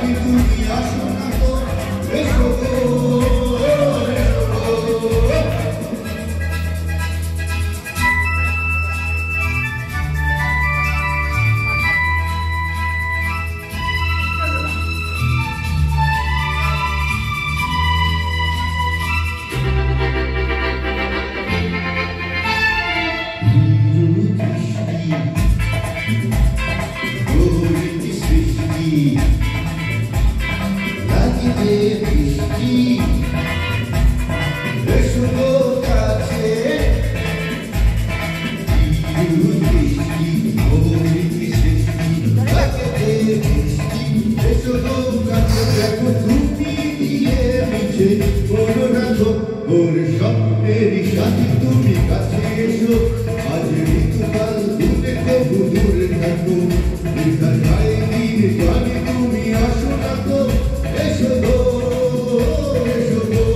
সাথী তুমি আসো না তো এসো গো স্বপ্নেরই সাথী তুমি কাছে এসো আজ ঋতুকাল দূরে কবু দূরে থাকো বৃথা যায় দিন জানি তুমি আসো না তো এসো গো এসো গো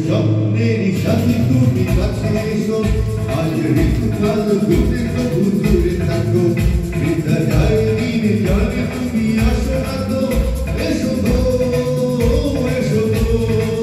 স্বপ্নেরই সাথী তুমি কাছে এসো আজ ঋতুকাল দূরে কবু দূরে থাকো বৃথা যায় দিন জানি তুমি আসো না তো এসো গো এসো গো